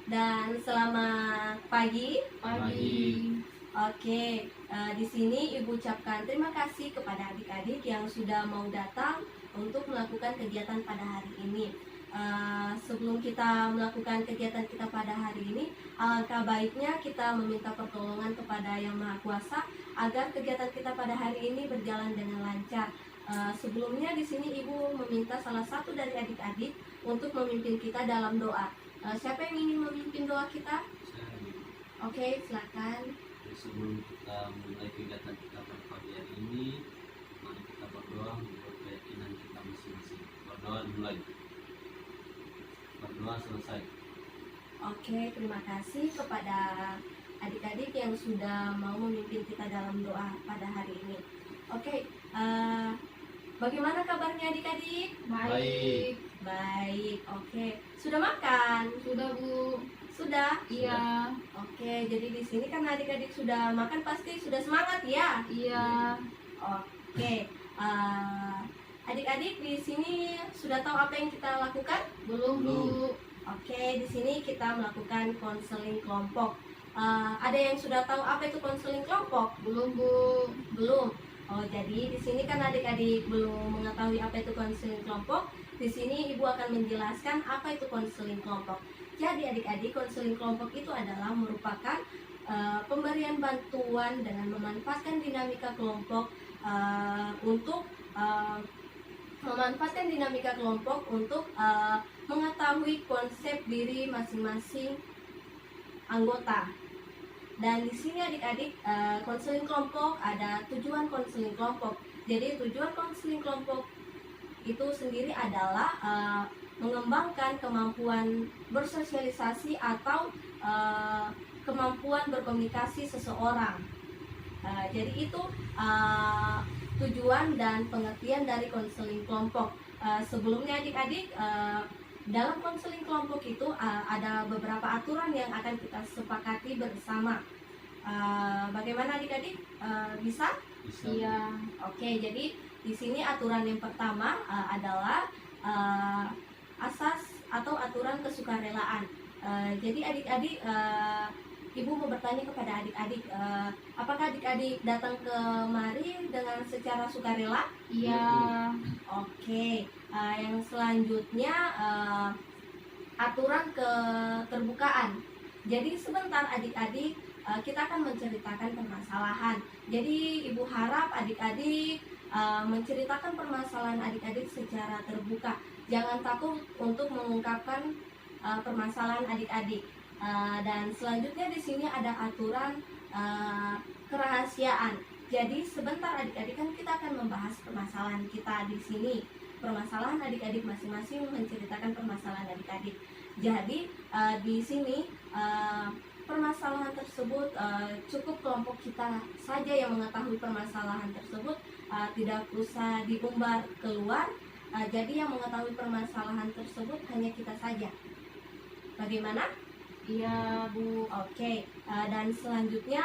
Dan selamat pagi. Pagi. Oke, di sini Ibu ucapkan terima kasih kepada adik-adik yang sudah mau datang untuk melakukan kegiatan pada hari ini. Sebelum kita melakukan kegiatan kita pada hari ini, alangkah baiknya kita meminta pertolongan kepada Yang Maha Kuasa agar kegiatan kita pada hari ini berjalan dengan lancar. Sebelumnya di sini Ibu meminta salah satu dari adik-adik untuk memimpin kita dalam doa. Siapa yang ingin memimpin doa kita? Oke, silakan. Sebelum kita mulai kegiatan kita pada pagi hari ini, mari kita berdoa menurut keyakinan kita masing-masing. Berdoa dimulai. Berdoa selesai. Oke, terima kasih kepada adik-adik yang sudah mau memimpin kita dalam doa pada hari ini. Oke, bagaimana kabarnya adik-adik? Baik. Baik, oke. Sudah makan? Sudah, Bu. Sudah? Iya. Oke, jadi di sini kan adik-adik sudah makan pasti sudah semangat ya? Iya. Oke, adik-adik di sini sudah tahu apa yang kita lakukan? Belum, Bu. Oke, di sini kita melakukan konseling kelompok. Ada yang sudah tahu apa itu konseling kelompok? Belum, Bu. Belum. Oh, jadi di sini kan adik-adik belum mengetahui apa itu konseling kelompok. Di sini Ibu akan menjelaskan apa itu konseling kelompok. Jadi adik-adik, konseling kelompok itu adalah merupakan pemberian bantuan dengan memanfaatkan dinamika kelompok untuk mengetahui konsep diri masing-masing anggota. Dan di sini adik-adik, konseling kelompok ada tujuan konseling kelompok. Jadi tujuan konseling kelompok itu sendiri adalah mengembangkan kemampuan bersosialisasi atau kemampuan berkomunikasi seseorang. Jadi itu tujuan dan pengertian dari konseling kelompok. Sebelumnya adik-adik, dalam konseling kelompok itu ada beberapa aturan yang akan kita sepakati bersama. Bagaimana adik-adik? Bisa? Bisa. Iya. Oke, jadi di sini aturan yang pertama adalah asas atau aturan kesukarelaan. Jadi adik-adik, Ibu mau bertanya kepada adik-adik, apakah adik-adik datang kemari dengan secara sukarela? Iya. Oke, yang selanjutnya aturan keterbukaan. Jadi sebentar adik-adik, kita akan menceritakan permasalahan. Jadi Ibu harap adik-adik menceritakan permasalahan adik-adik secara terbuka. Jangan takut untuk mengungkapkan permasalahan adik-adik. Dan selanjutnya di sini ada aturan kerahasiaan. Jadi sebentar adik-adik, kan kita akan membahas permasalahan kita di sini. Permasalahan adik-adik masing-masing menceritakan permasalahan adik-adik. Jadi di sini permasalahan tersebut cukup kelompok kita saja yang mengetahui permasalahan tersebut, tidak usah diumbar keluar. Jadi yang mengetahui permasalahan tersebut hanya kita saja. Bagaimana? Iya, Bu. Oke, dan selanjutnya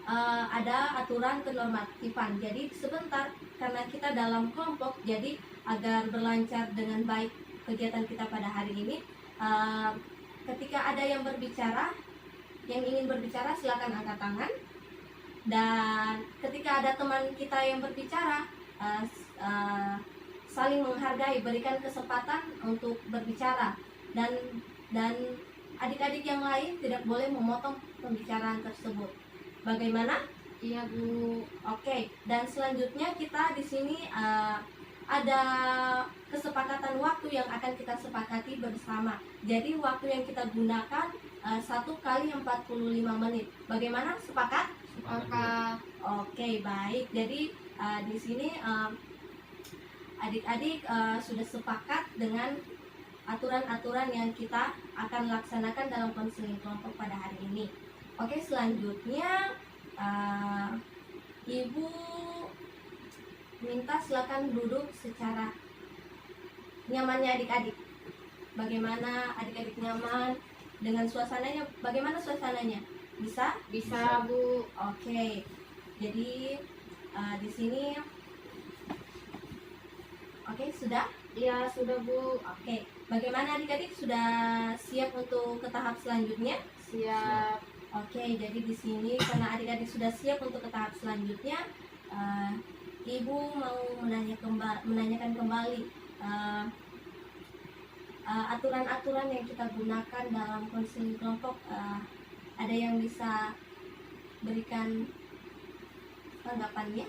ada aturan kenormatifan. Jadi sebentar, karena kita dalam kelompok, jadi agar berlancar dengan baik kegiatan kita pada hari ini, ketika ada yang ingin berbicara, silakan angkat tangan. Dan ketika ada teman kita yang berbicara, saling menghargai, berikan kesempatan untuk berbicara. Dan adik-adik yang lain tidak boleh memotong pembicaraan tersebut. Bagaimana? Iya, Bu. Oke, dan selanjutnya kita di sini ada kesepakatan waktu yang akan kita sepakati bersama. Jadi waktu yang kita gunakan 1 kali 45 menit. Bagaimana? Sepakat? Sepakat. Oke, baik. Jadi di sini adik-adik sudah sepakat dengan aturan-aturan yang kita akan laksanakan dalam konseling kelompok pada hari ini. Oke, selanjutnya Ibu minta silakan duduk secara nyamannya adik-adik. Bagaimana adik-adik nyaman dengan suasananya? Bagaimana suasananya? Bisa? Bisa, Bu. Oke. Jadi di sini oke, sudah? Iya, sudah Bu. Oke, bagaimana adik-adik sudah siap untuk ke tahap selanjutnya? Siap. Oke, jadi di sini karena adik-adik sudah siap untuk ke tahap selanjutnya, eh, Ibu mau menanyakan kembali eh, aturan-aturan yang kita gunakan dalam konseling kelompok. Ada yang bisa berikan tanggapannya?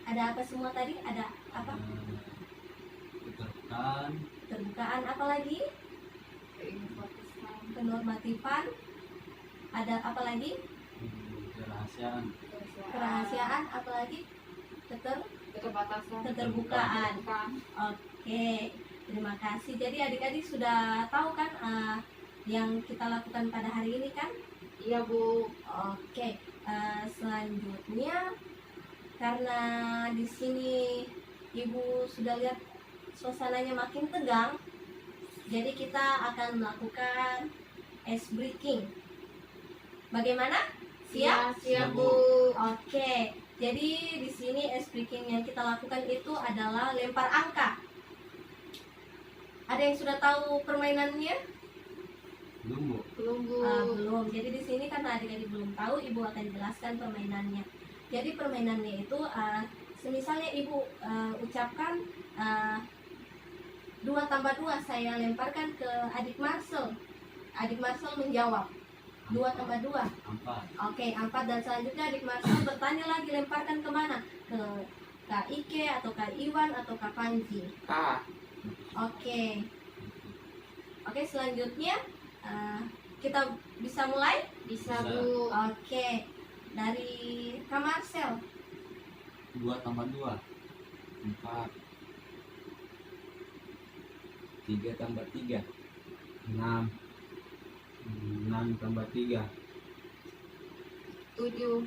Ada apa semua tadi? Ada apa? Keterbukaan, Keterbukaan, apa lagi? Penormatifan. Ada apa lagi? kerahasiaan, Kerahasiaan, apa lagi? Keterbatasan. Keterbukaan. Oke, terima kasih. Jadi adik-adik sudah tahu kan yang kita lakukan pada hari ini kan? Iya Bu. Oke, selanjutnya karena di sini Ibu sudah lihat suasananya makin tegang, jadi kita akan melakukan ice breaking. Bagaimana? Siap? Siap Bu. Oke, jadi di sini ice breaking yang kita lakukan itu adalah lempar angka. Ada yang sudah tahu permainannya? belum Bu? Belum Bu. Belum. Jadi di sini karena adik-adik belum tahu, Ibu akan jelaskan permainannya. Jadi permainannya itu, semisalnya Ibu ucapkan 2 tambah 2, saya lemparkan ke adik Marcel. Adik Marcel menjawab 2 tambah 2. 4. Oke, 4, dan selanjutnya adik Marcel bertanya lagi, lemparkan kemana? Ke Kak Ike atau Kak Iwan atau Kak Panji. Oke. Oke, selanjutnya kita bisa mulai? Bisa Bisa. Bu. Oke, dari Kak Marcel. 2 tambah 2. 4 3 tambah 3 6 6 tambah 3 7.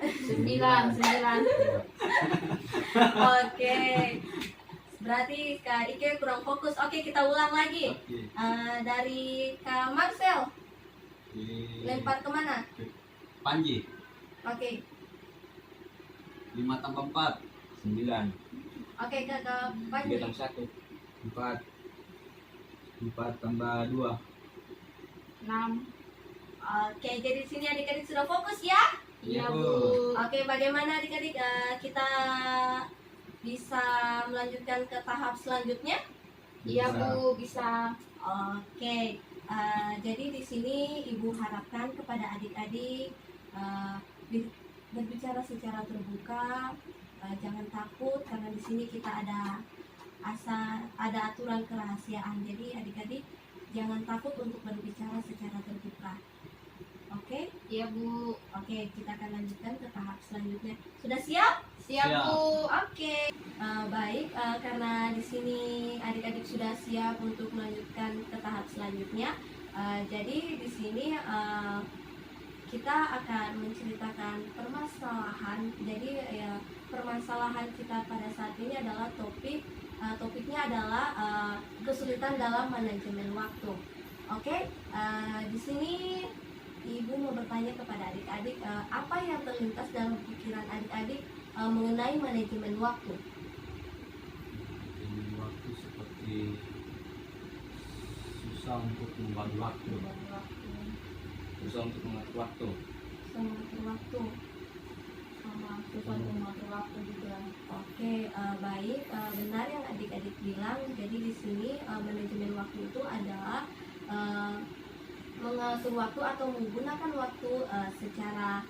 9. Oke, berarti Kak Ike kurang fokus. Oke, kita ulang lagi. Oke. Dari Kak Marcel, Di lempar kemana? Panji. Oke, 5 tambah 4. 9 oke Kak 3 Panji. tambah 1 4 4 tambah 2 6. Oke, jadi di sini adik-adik sudah fokus ya? Iya Iya, Bu. Oke, bagaimana adik-adik kita bisa melanjutkan ke tahap selanjutnya? Iya Bisa. Bu, bisa. Oke, jadi di sini Ibu harapkan kepada adik-adik berbicara secara terbuka, jangan takut karena di sini kita ada aturan kerahasiaan. Jadi adik-adik jangan takut untuk berbicara secara terbuka. Oke, Iya Bu. oke, kita akan lanjutkan ke tahap selanjutnya. Sudah siap? Siap Siap. Bu. Oke, baik. Karena di sini adik-adik sudah siap untuk melanjutkan ke tahap selanjutnya. Jadi di sini kita akan menceritakan permasalahan. Jadi permasalahan kita pada saat ini adalah topiknya adalah kesulitan dalam manajemen waktu. Oke, di sini Ibu mau bertanya kepada adik-adik, apa yang terlintas dalam pikiran adik-adik mengenai manajemen waktu? Ini waktu seperti susah untuk membagi waktu. susah untuk mengatur waktu Mengatur waktu. Sama susah untuk mengatur waktu juga. Oke, baik, benar yang adik-adik bilang. Jadi di sini manajemen waktu itu adalah mengatur waktu atau menggunakan waktu secara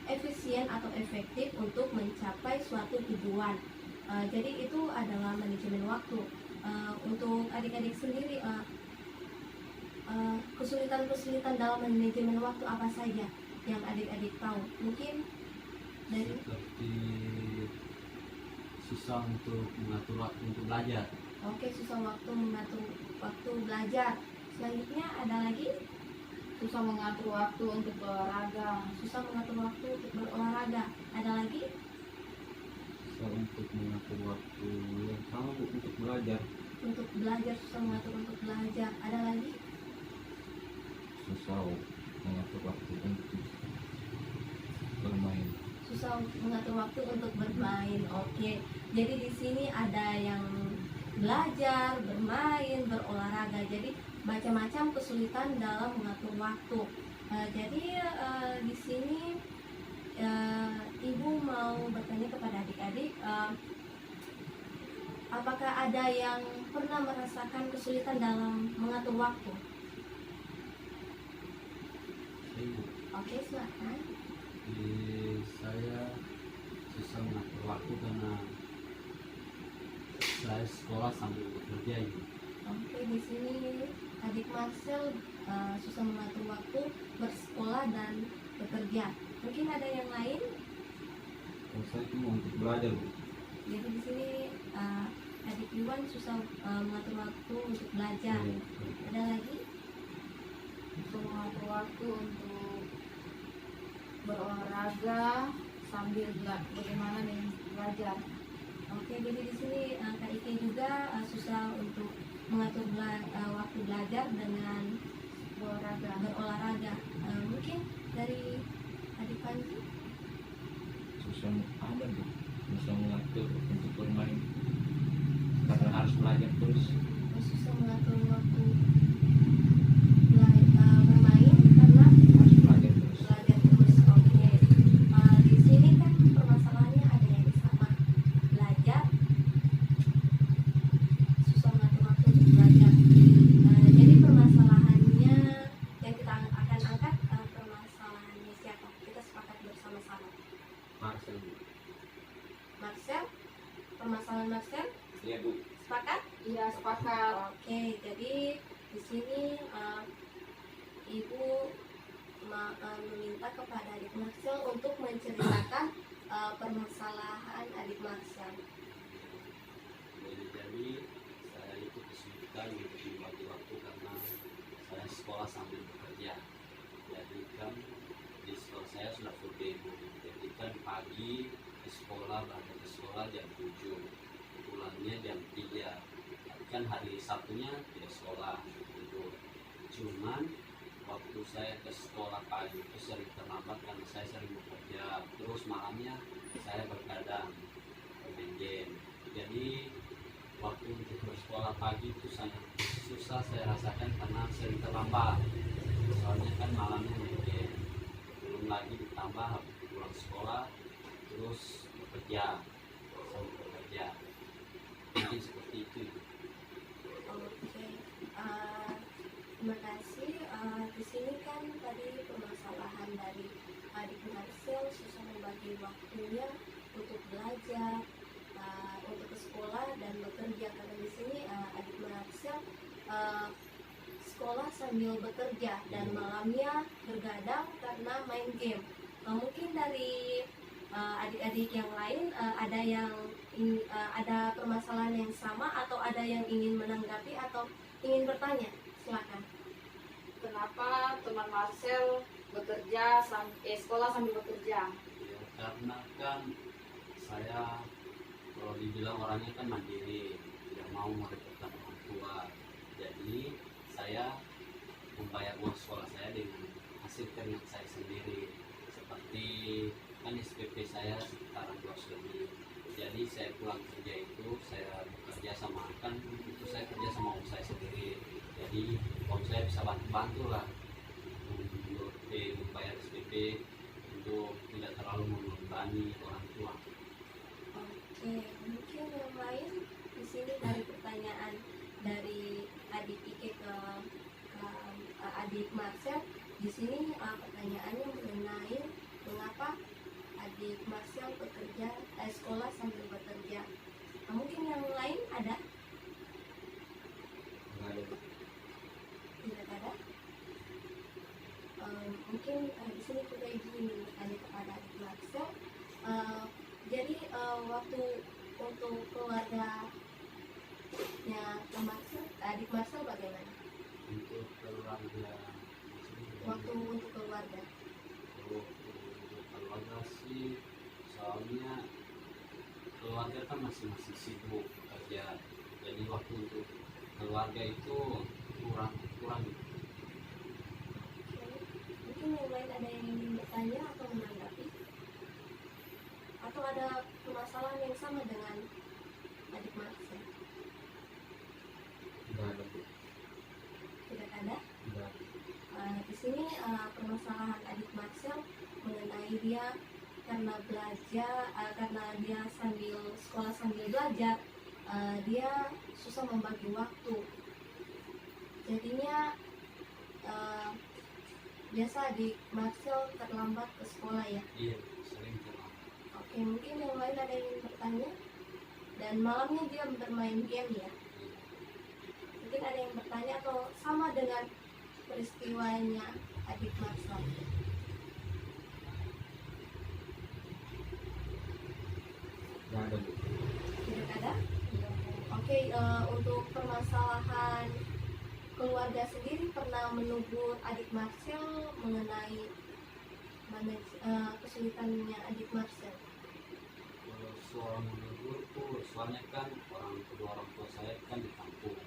efisien atau efektif untuk mencapai suatu tujuan. Jadi itu adalah manajemen waktu. Untuk adik-adik sendiri, kesulitan-kesulitan dalam manajemen waktu apa saja yang adik-adik tahu? Mungkin dari Seperti susah untuk mengatur waktu untuk belajar. Oke, susah waktu mengatur waktu belajar. Selanjutnya ada lagi, Susah mengatur waktu untuk berolahraga. susah mengatur waktu untuk berolahraga. Ada lagi, susah untuk mengatur waktu yang sama Bu, untuk belajar untuk belajar susah mengatur untuk belajar. Ada lagi, susah mengatur waktu untuk bermain susah mengatur waktu untuk bermain. Oke, jadi di sini ada yang belajar, bermain, berolahraga. Jadi macam-macam kesulitan dalam mengatur waktu. Jadi di sini ibu mau bertanya kepada adik-adik, apakah ada yang pernah merasakan kesulitan dalam mengatur waktu? Saya Oke, silakan. saya susah mengatur waktu karena saya sekolah sambil bekerja ini. Oke, di sini adik Marcel susah mengatur waktu bersekolah dan bekerja. Mungkin ada yang lain? Kalau saya cuma untuk belajar Bu. Jadi di sini adik Iwan susah mengatur waktu untuk belajar. Iya. Ada lagi? Untuk mengatur waktu untuk berolahraga sambil bagaimana nih belajar. Oke, jadi di sini Kak Ike juga susah untuk mengatur waktu belajar dengan berolahraga. Mungkin dari adik Panji? Susah ada Bu. Susah mengatur untuk bermain karena harus belajar terus. Susah mengatur waktu bermain karena Harus belajar terus. belajar terus. Oke. Di sini kan permasalahannya ada yang sama, belajar, susah mengatur waktu untuk belajar. Jadi permasalahannya yang kita akan angkat, permasalahannya siapa? Kita sepakat bersama-sama. Marcel. Marcel, permasalahan Marcel, Iya Bu. sepakat? Iya, sepakat. Oke, jadi di sini ibu meminta kepada adik Marcel untuk menceritakan permasalahan adik Marcel. Jadi saya itu kesulitan untuk membagi waktu karena saya sekolah sambil bekerja. Jadi kan di sekolah saya sudah full day Bu. Jadi kan pagi ke sekolah, berangkat ke sekolah jam 7, pulangnya jam 3. Tapi kan hari Sabtunya tidak sekolah gitu. Cuman waktu saya ke sekolah pagi itu sering terlambat karena saya sering bekerja. Terus malamnya saya berkadang bermain game. Jadi waktu untuk bersekolah pagi itu sangat susah saya rasakan karena sering terlambat. Soalnya kan malamnya main game. Belum lagi ditambah habis pulang sekolah terus bekerja, sambil bekerja. Mungkin seperti itu. Oke, terima kasih. Di sini kan tadi permasalahan dari adik Marcel susah membagi waktunya untuk belajar, untuk ke sekolah dan bekerja. Karena di sini adik Marcel sekolah sambil bekerja dan malamnya bergadang karena main game. Mungkin dari adik-adik yang lain ada permasalahan yang sama atau ada yang ingin menanggapi atau ingin bertanya, silakan. Kenapa teman Marcel sekolah sambil bekerja? Ya, karena kan saya kalau dibilang orangnya kan mandiri, tidak mau merepotkan orang tua. Jadi saya membayar uang sekolah saya dengan hasil kerja saya sendiri. Seperti kan SPP saya sekitaran 2,5. Jadi saya pulang kerja itu saya bekerja sama kan itu saya kerja sama om saya sendiri. Jadi om saya bisa bantu lah untuk membayar SPP untuk tidak terlalu membebani orang tua. Oke, mungkin yang lain di sini dari pertanyaan dari adik Ike ke adik Marcel, di sini pertanyaannya mengenai mengapa adik Marcel sekolah sambil bekerja. Mungkin yang lain ada? Nggak ada. Tidak ada? Mungkin di sini juga ibu ingin bertanya kepada adik Marcel. Jadi waktu untuk keluarga adik Marcel bagaimana? Untuk keluarga Waktu untuk keluarga. untuk keluarga sih soalnya keluarga kan masing-masing sibuk bekerja, jadi waktu untuk keluarga itu kurang Oke. Mungkin yang lain ada yang ingin bertanya atau menanggapi? sama dengan adik Marcel? Enggak ada Bu. Tidak ada. Enggak. Di sini permasalahan adik Marcel mengenai dia karena dia sambil sekolah sambil belajar, dia susah membagi waktu. Jadinya biasa adik Marcel terlambat ke sekolah ya. Iya, sering terlambat. Oke, mungkin yang lain ada yang ingin bertanya. Dan malamnya dia bermain game ya. Mungkin ada yang bertanya atau sama dengan peristiwanya adik Marcel. Enggak ada Bu. Tidak ada? Oke, untuk permasalahan keluarga sendiri pernah menegur adik Marcel mengenai kesulitannya adik Marcel. Kalau soal menegur tuh, soalnya kan kedua orang tua saya kan di kampung,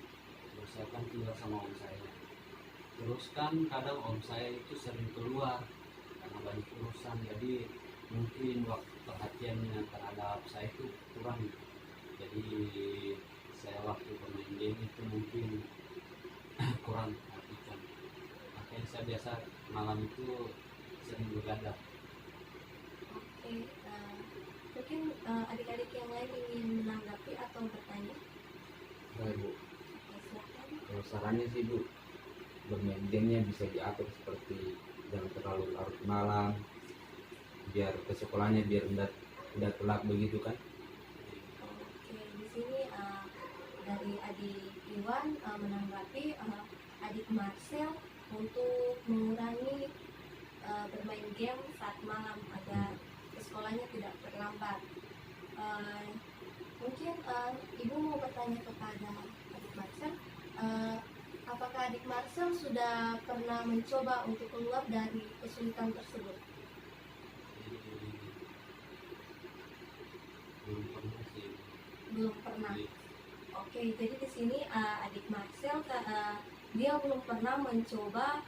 terus saya kan tinggal sama om saya. Terus kan kadang om saya itu sering keluar karena banyak urusan, jadi mungkin waktu perhatiannya terhadap saya itu kurang. Jadi saya waktu bermain game itu mungkin kurang perhatikan. Makanya saya biasa malam itu sering begadang. Oke, mungkin adik-adik yang lain ingin menanggapi atau bertanya. Enggak Bu. Oke, silakan. Kalau sarannya sih Bu, bermain gamenya bisa diatur seperti jangan terlalu larut malam, biar ke sekolahnya biar tidak telat begitu kan. Oke, di sini dari adik Iwan menanggapi adik Marcel untuk mengurangi bermain game saat malam agar ke sekolahnya tidak terlambat. Mungkin ibu mau bertanya kepada adik Marcel, apakah adik Marcel sudah pernah mencoba untuk keluar dari kesulitan tersebut? Jadi belum pernah sih. Belum pernah. Jadi, Oke, jadi di sini adik Marcel dia belum pernah mencoba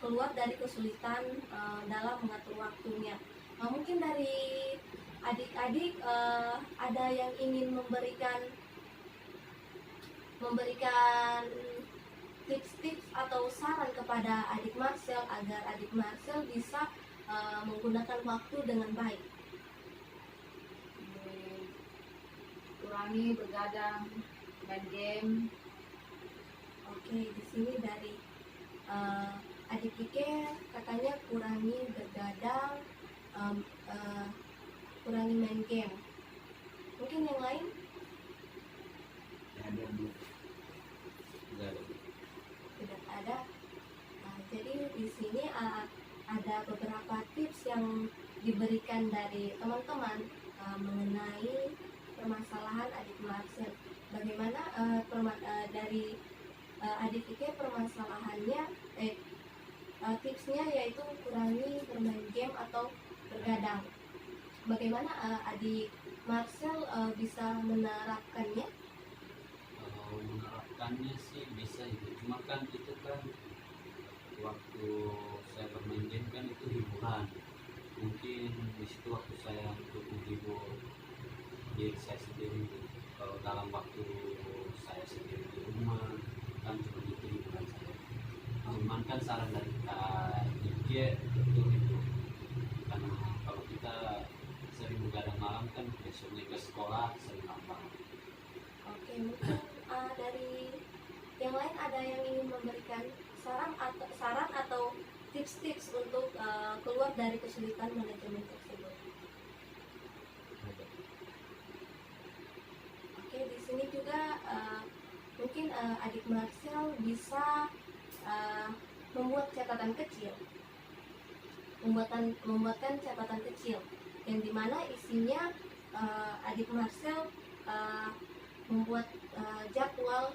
keluar dari kesulitan dalam mengatur waktunya. Mungkin dari adik-adik ada yang ingin memberikan tips-tips atau saran kepada adik Marcel agar adik Marcel bisa menggunakan waktu dengan baik. Kurangi begadang, main game. Oke, di sini dari adik Ike katanya kurangi begadang, kurangi main game. Mungkin yang lain? Ada Bu. Enggak ada Bu. Tidak ada. Jadi di sini ada beberapa tips yang diberikan dari teman-teman mengenai permasalahan adik Marcel. Bagaimana dari adik Ike permasalahannya, tipsnya yaitu kurangi bermain game atau bergadang. Bagaimana adik Marcel bisa menerapkannya? kalau menerapkannya sih bisa itu, cuma kan itu kan waktu saya bermain game kan itu hiburan. Mungkin di situ waktu saya untuk menghibur diri saya sendiri. Kalau dalam waktu saya sendiri di rumah kan cuma itu hiburan saya. Cuman kan saran dari Kak Ike betul itu, karena kalau kita sering begadang malam kan besoknya ke sekolah sering lambat. Oke, mungkin dari yang lain ada yang ingin memberikan saran atau tips-tips untuk keluar dari kesulitan manajemen tersebut. Ada. Oke, di sini juga mungkin adik Marcel bisa membuat catatan kecil, membuatkan catatan kecil yang dimana isinya adik Marcel membuat jadwal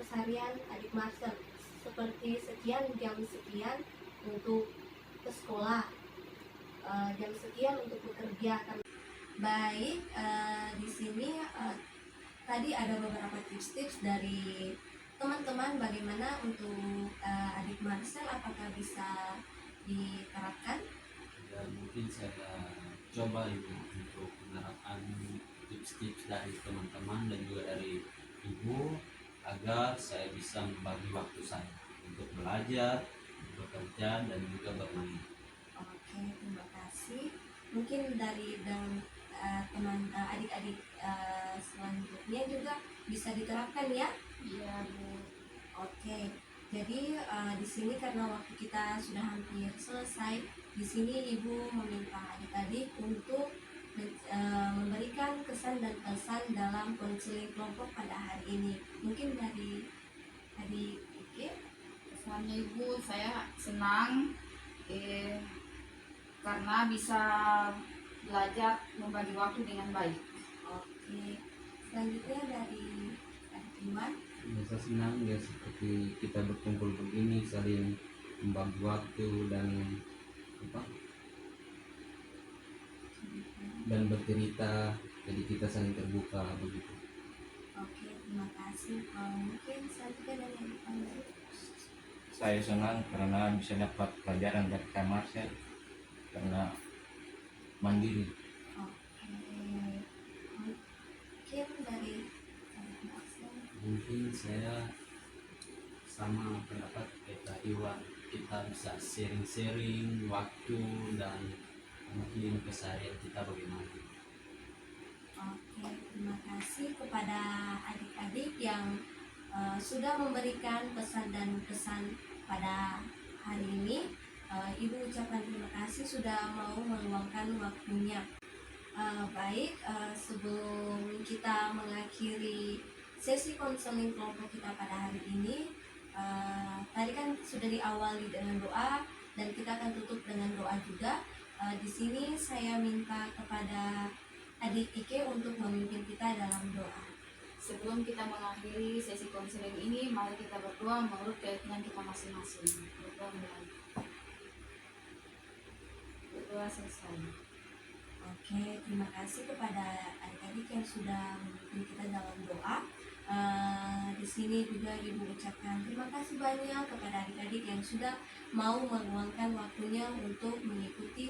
keseharian adik Marcel seperti sekian jam sekian untuk ke sekolah, jam sekian untuk bekerja. Baik, di sini tadi ada beberapa tips-tips dari teman-teman bagaimana untuk adik Marcel, apakah bisa diterapkan? Dan mungkin saya coba Ibu untuk menerapkan tips-tips dari teman-teman dan juga dari Ibu agar saya bisa membagi waktu saya untuk belajar, bekerja, dan juga bermain. Oke, terima kasih. Mungkin dari dan teman adik-adik selanjutnya juga bisa diterapkan ya. Iya Bu. Oke, jadi di sini karena waktu kita sudah hampir selesai, di sini Ibu meminta adik-adik untuk memberikan kesan dan pesan dalam konseling kelompok pada hari ini. Mungkin dari adik Ike. Kesannya Ibu, saya senang karena bisa belajar membagi waktu dengan baik. Oke, selanjutnya dari adik Iman. Biasa senang ya seperti kita berkumpul begini saling membagi waktu dan apa dan bercerita, jadi kita saling terbuka begitu. Oke, terima kasih. Mungkin selanjutnya dari adik Pandu. Saya senang karena bisa dapat pelajaran dari kamar saya karena mandiri. Oke, mungkin dari adik Marcel. Mungkin saya sama pendapat kita Iwan, kita bisa sharing-sharing waktu dan mungkin keseharian kita bagaimana. Oke, terima kasih kepada adik-adik yang sudah memberikan pesan dan kesan pada hari ini. Ibu ucapkan terima kasih sudah mau meluangkan waktunya. Baik, sebelum kita mengakhiri sesi konseling kelompok kita pada hari ini, tadi kan sudah diawali dengan doa dan kita akan tutup dengan doa juga. Di sini saya minta kepada adik Ike untuk memimpin kita dalam doa. Sebelum kita mengakhiri sesi konseling ini, mari kita berdoa menurut keyakinan kita masing-masing. Berdoa mulai. Berdoa selesai. Oke, terima kasih kepada adik-adik yang sudah memimpin kita dalam doa. Di sini juga Ibu ucapkan terima kasih banyak kepada adik-adik yang sudah mau meluangkan waktunya untuk mengikuti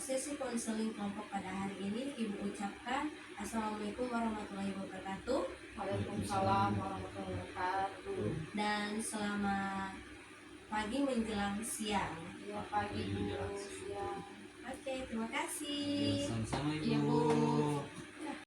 sesi konseling kelompok pada hari ini. Ibu ucapkan Assalamualaikum warahmatullahi wabarakatuh Waalaikumsalam warahmatullahi wabarakatuh. dan selamat pagi menjelang siang. Ya pagi Bu, siang. Oke, terima Ya, kasih. sama-sama